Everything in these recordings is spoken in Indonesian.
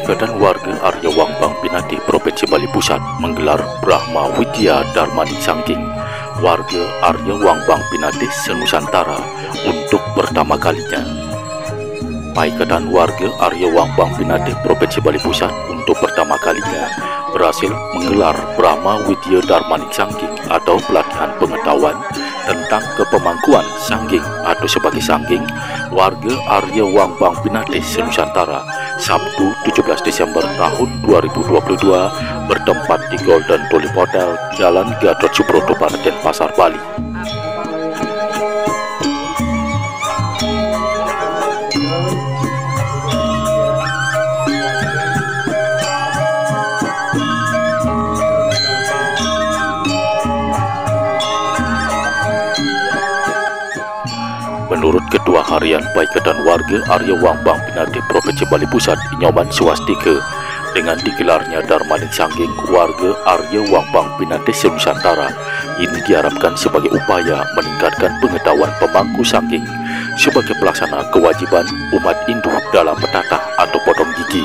Paiketan warga Arya Wangbang Pinate Provinsi Bali Pusat menggelar Brahma Widya Darmaning Sangging warga Arya Wangbang Pinate Senusantara untuk pertama kalinya. Paiketan warga Arya Wangbang Pinate Provinsi Bali Pusat untuk pertama kalinya berhasil menggelar Brahma Widya Darmaning Sangging atau pelatihan pengetahuan tentang kepemangkuan sangging atau sebagai sangging warga Arya Wangbang Pinate Senusantara Sabtu 17 Desember tahun 2022 bertempat di Golden Tulip Hotel, Jalan Gatot Subroto Barat, Denpasar, Bali. Menurut Ketua Harian Paiketan Warga Arya Wangbang Pinate Provinsi Bali Pusat, Nyoman Swastike, dengan digelarnya Darmaning Sangging warga Arya Wangbang Pinate Senusantara ini diharapkan sebagai upaya meningkatkan pengetahuan pemangku sangging sebagai pelaksana kewajiban umat Hindu dalam menatah atau potong gigi.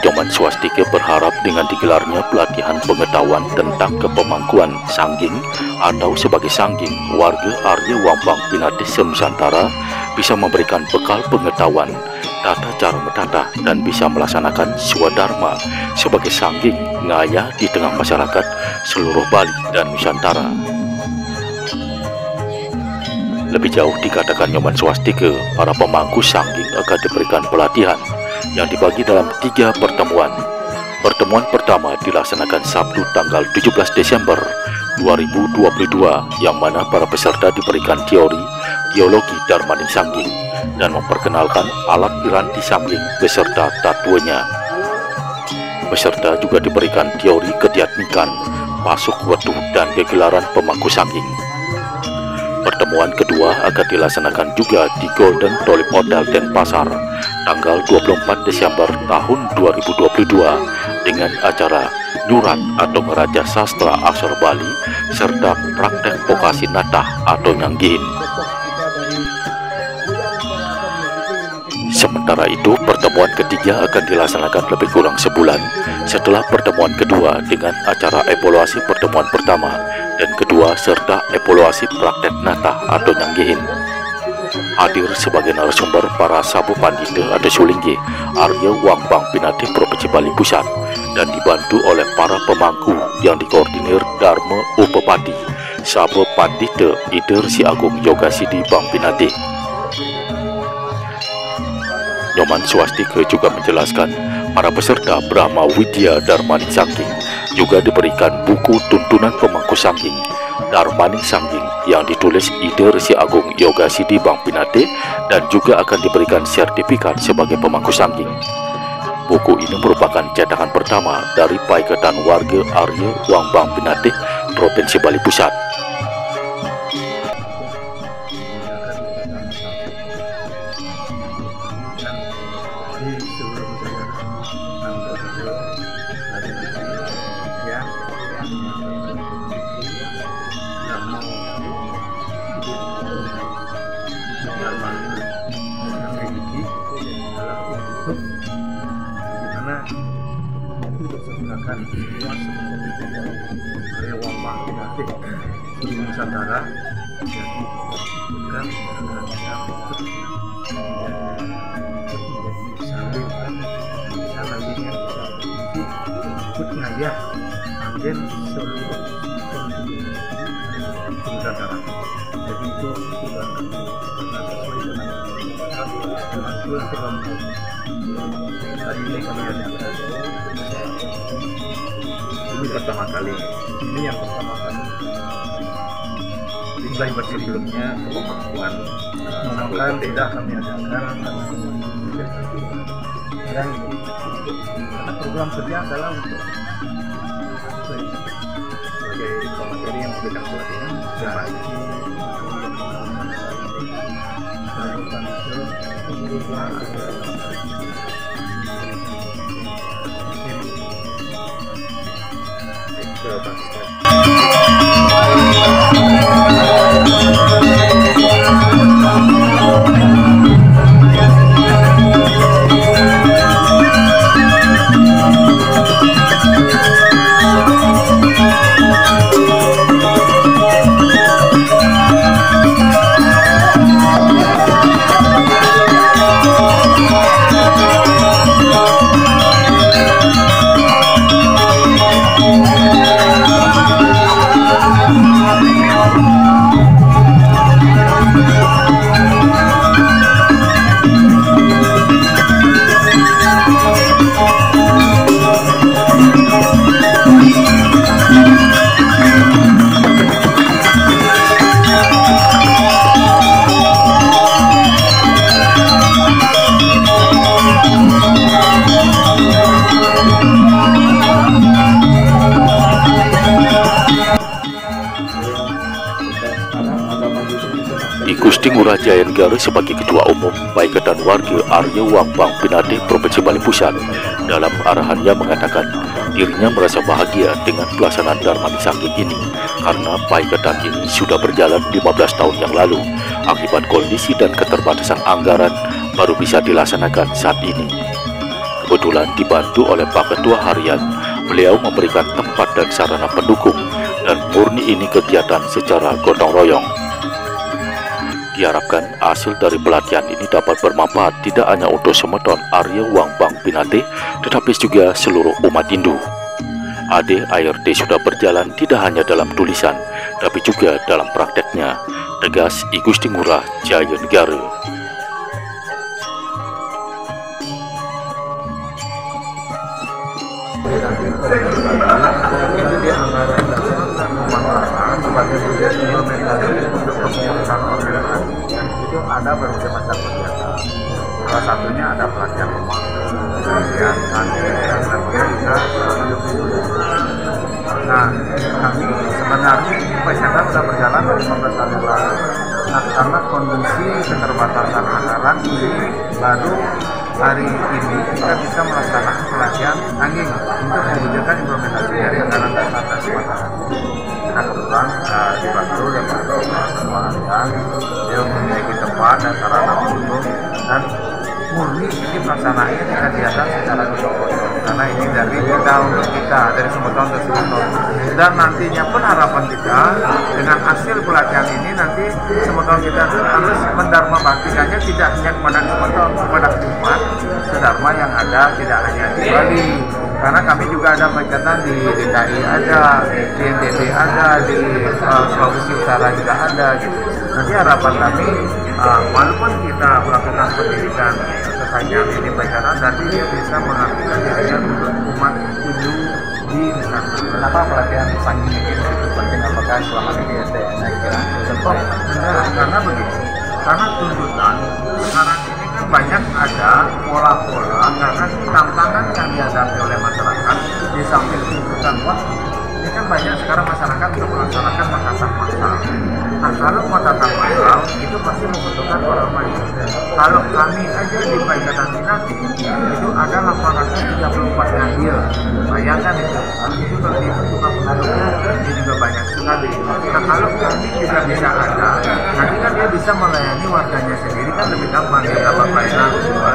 Nyoman Swastike berharap dengan digelarnya pelatihan pengetahuan tentang kepemangkuan sangging atau sebagai sangging warga Arya Wangbang Pinate Senusantara bisa memberikan bekal pengetahuan tata cara menatah dan bisa melaksanakan swadharma sebagai sangging ngaya di tengah masyarakat seluruh Bali dan Nusantara. Lebih jauh dikatakan Nyoman Swastike, para pemangku sangging akan diberikan pelatihan yang dibagi dalam 3 pertemuan. Pertemuan pertama dilaksanakan Sabtu tanggal 17 Desember 2022 yang mana para peserta diberikan teori geologi Darmaning Sangging dan memperkenalkan alat piranti sangging beserta tatuenya. Peserta juga diberikan teori kediatmikan, pasuk wetuh dan kegelaran pemangku sangging. Pertemuan kedua akan dilaksanakan juga di Golden Tulip Hotel Denpasar tanggal 24 Desember tahun 2022 dengan acara nyurat atau meraja sastra aksara Bali serta praktek vokasi natah atau nyanggihin. Sementara itu, pertemuan ketiga akan dilaksanakan lebih kurang sebulan setelah pertemuan kedua dengan acara evaluasi pertemuan pertama dan kedua serta evaluasi praktek natah atau nyanggihin. Hadir sebagai narasumber para Sabu Pandita atau Sulingge Arya Wangbang Pinate Provinsi Bali Pusat dan dibantu oleh para pemangku yang dikoordinir Dharma Upapati Sabu Pandita Ider Si Agung Yoga Sidi Bang Pinate. Nyoman Swastike juga menjelaskan para peserta Brahma Widya Darmaning Sangging juga diberikan buku tuntunan pemangku sangging Darmaning Sangging yang ditulis Ider Si Agung Yoga Sidi Bang Pinate dan juga akan diberikan sertifikat sebagai pemangku sangging. Buku ini merupakan cetakan pertama dari Paiketan Warga Arya Wangbang Pinate Provinsi Bali Pusat. Dimana itu disesuaikan luas Arya Wangbang Pinate di Nusantara, jadi bukan bisa nantinya ikut ngayah angin seluruh Nusantara. Jadi itu sudah sesuai dengan program hari ini kami adakan. Ini pertama kali, ini yang pertama kali mulai sebelumnya kemampuan menggunakan tidak kami adakan dan karena program kerja adalah untuk sebagai materi yang memberikan pelatihan Gusti Ngurah Jayanegara sebagai Ketua Umum Paikatan Warga Arya Wangbang Pinate Provinsi Bali Pusat dalam arahannya mengatakan dirinya merasa bahagia dengan pelaksanaan Darmaning Sangging ini karena Paikatan ini sudah berjalan 15 tahun yang lalu. Akibat kondisi dan keterbatasan anggaran baru bisa dilaksanakan saat ini. Kebetulan dibantu oleh Pak Ketua Harian, beliau memberikan tempat dan sarana pendukung dan murni ini kegiatan secara gotong royong. Diharapkan hasil dari pelatihan ini dapat bermanfaat tidak hanya untuk semeton Arya Wangbang Pinate, tetapi juga seluruh umat Hindu. AD-ART sudah berjalan tidak hanya dalam tulisan, tapi juga dalam prakteknya, tegas I Gusti Ngurah Jayanegara. itu dia anggaran dan sebagai implementasi untuk kepengurusan organisasi itu ada berbagai macam kegiatan. Salah satunya ada pelatihan rumah, kemudian dan juga. Nah, kami sebenarnya Paikatan sudah berjalan dari 15 tahun lalu. Nah, karena kondisi keterbatasan anggaran ini baru hari ini kita bisa melaksanakan pelatihan angin untuk mewujudkan implementasi dari anggaran dasar dan masyarakat. Nah, kebetulan dibantu oleh Pak Harian, dia memiliki tempat dan sarana pendukung dan murni ini pelaksanaannya kegiatan secara gotong-royong karena ini dari kita untuk kita dari semeton ke semeton, dan nantinya pun harapan kita dengan hasil pelatihan ini nanti semeton kita itu harus mendarma baktikannya tidak hanya kepada semeton, kepada umat sedharma yang ada tidak hanya di Bali, karena kami juga ada Paikatan di DKI ada, di NTB ada, di Sulawesi Utara juga ada gitu. Nanti harapan kami walaupun kita melakukan pendidikan sepanjang ini Paikatan, nanti dia bisa mengaktifkan dirinya untuk umat Hindu di sana. Kenapa pelatihan sangging ini begitu penting? Apakah selama ini SDM-nya kira-kira karena begini, karena tuntutan sekarang ini kan banyak ada pola-pola karena tantangan yang dihadapi oleh masyarakat di samping tuntutan waktu. Ini kan banyak sekarang masyarakat untuk melaksanakan makatan massal. Nah, kalau makatan massal itu pasti membutuhkan orang banyak. Kalau kami aja di Paikatan Pinate itu ada 834 ngambil. Bayangkan itu kalau dihitung penduduknya ini juga banyak sekali. Nah, kalau kami juga bisa ada, nanti kan dia bisa melayani warganya sendiri kan lebih gampang ya dapat pelayanan.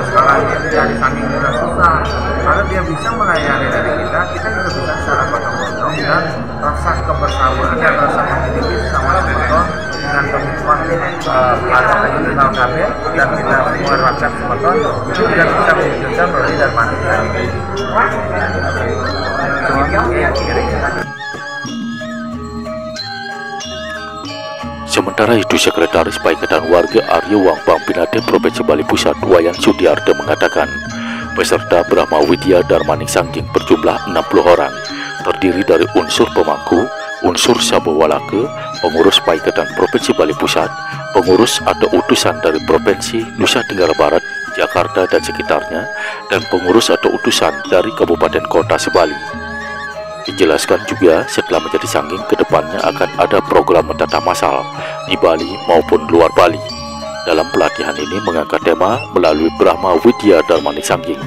Sekarang dia dari samping sudah susah. Kalau dia bisa melayani dari kita juga bisa secara gotong-royong dan rasa kebersamaan dan rasa memiliki sama semeton dengan komitmen ada regional KB dan kita menerapkan semeton itu juga bisa mewujudkan melalui Darmaning ini. Sementara itu, Sekretaris Paikatan Warga Arya Wangbang Pinate Provinsi Bali Pusat Wayan Sudiarto mengatakan peserta Brahma Widya Darmaning Sangging berjumlah 60 orang, terdiri dari unsur pemangku, unsur Sabuh Walake, pengurus Paiketan Provinsi Bali Pusat, pengurus atau utusan dari Provinsi Nusa Tenggara Barat, Jakarta dan sekitarnya, dan pengurus atau utusan dari Kabupaten Kota Sebali. Dijelaskan juga setelah menjadi sangging kedepannya akan ada program mentata massal di Bali maupun luar Bali. Dalam pelatihan ini mengangkat tema melalui Brahma Widya Dharmani Sangging,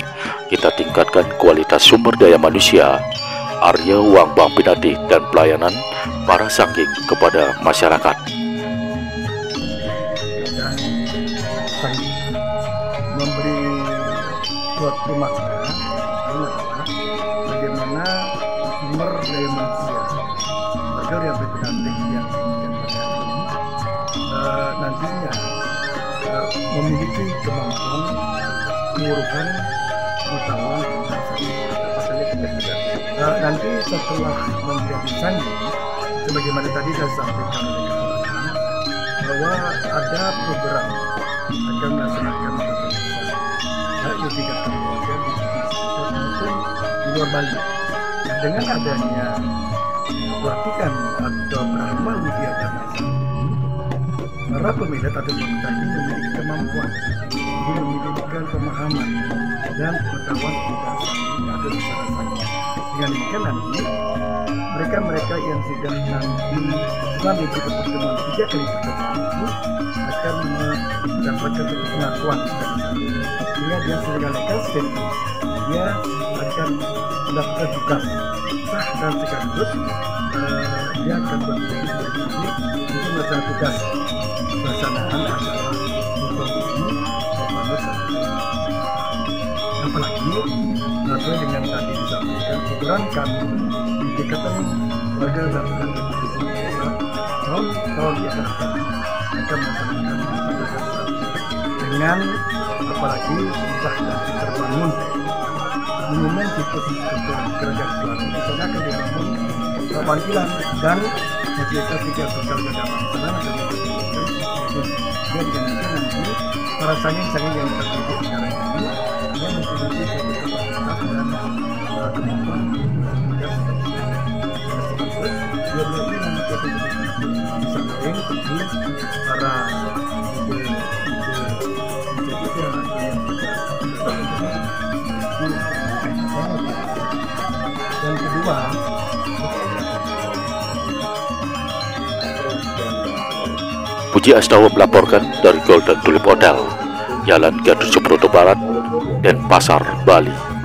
kita tingkatkan kualitas sumber daya manusia, Arya Wang Bang Pinati dan pelayanan para sangging kepada masyarakat. Memberi suatu makna bagaimana sumber daya manusia mereka yang berpenting yang nantinya memiliki kemampuan mengurukan pengetahuan nanti setelah menjadi sangging, sebagaimana tadi saya sampaikan bahwa ada program akan melaksanakan di tingkat keluarga maupun di luar Bali. Dengan adanya pelatihan atau Brahma Widya Dharmani, para pemilik atau pemuda ini memiliki kemampuan, memiliki pemahaman dan pengetahuan tentang sangging atau secara sangging. Dengan demikian nanti mereka yang sudah nanti selama ikut pertemuan 3 kali pertemuan itu akan mendapatkan pengakuan sehingga dia sebagai legal statement dia akan mendapatkan tugas sah dan sekaligus dia akan berfungsi untuk melaksanakan tugas pelaksanaan acara hukum ini apalagi sesuai dengan tadi disampaikan program kami di Ikatan Warga dan tahun yang akan melaksanakan dengan apalagi sudah nanti terbangun monumen situs kerajaan Selatan misalnya akan dibangun panggilan dan fasilitas tiga sosial keagamaan sana dan nanti para sangging yang tertutup sekarang ini yang memiliki satu kapasitas dan kemampuan para yang kedua Puji Astawa melaporkan dari Golden Tulip Hotel, Jalan Gatot Subroto Barat, Denpasar, Bali.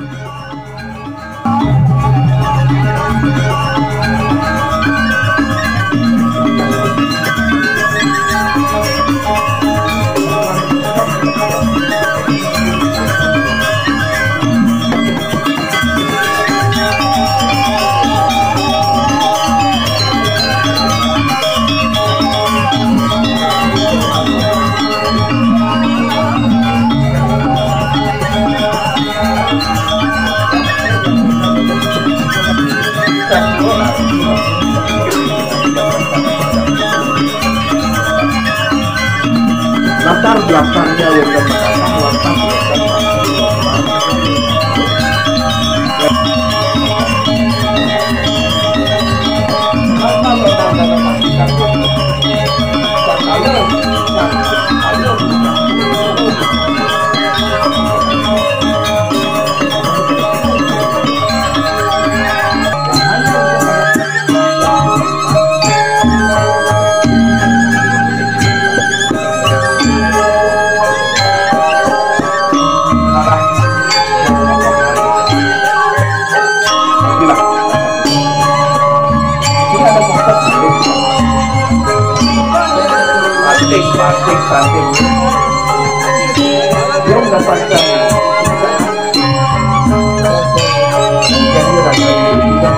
latar belakangnya warga Makassar, latar stunting dia mendapatkan jadi rasa juga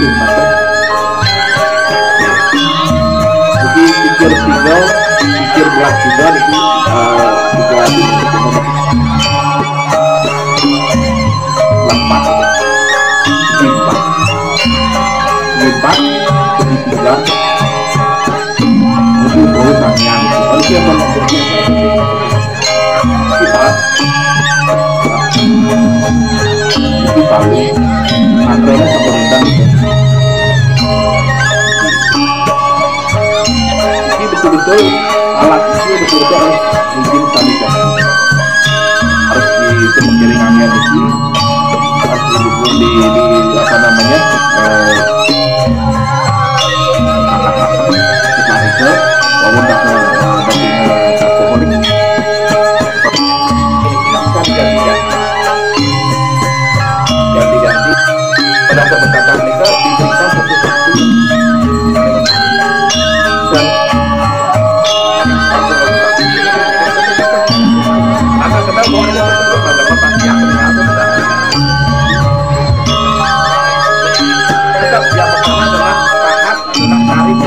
itu maka jadi pikir tinggal pikir berat juga itu juga dilakukan lempat limpat segitiga itu boleh banyak kalau siapa membuatnya kita paling antara pemerintah itu ini betul-betul alat itu betul-betul harus mungkin stabilisasi harus di penggiringannya itu harus di apa namanya setelah itu walaupun dari alkoholik ganti-ganti pada pendekatan mereka diberikan sesuatu dan akan kenal bahwa ada tersebut adalah pasti yang ternyata tetap yang pertama adalah sangat tarif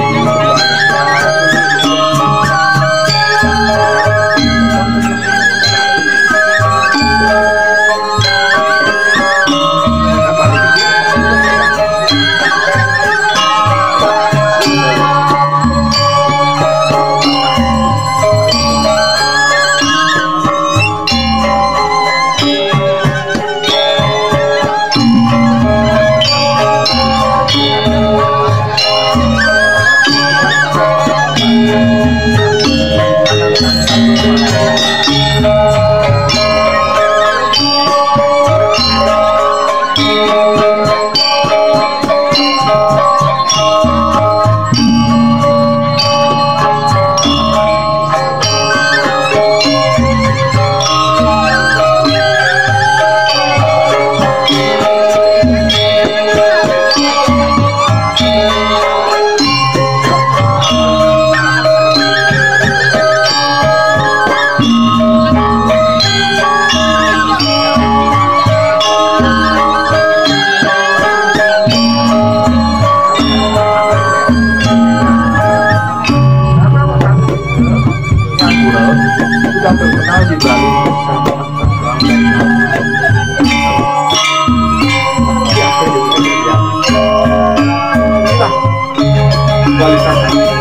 sudah terkenal di Bali kualitasnya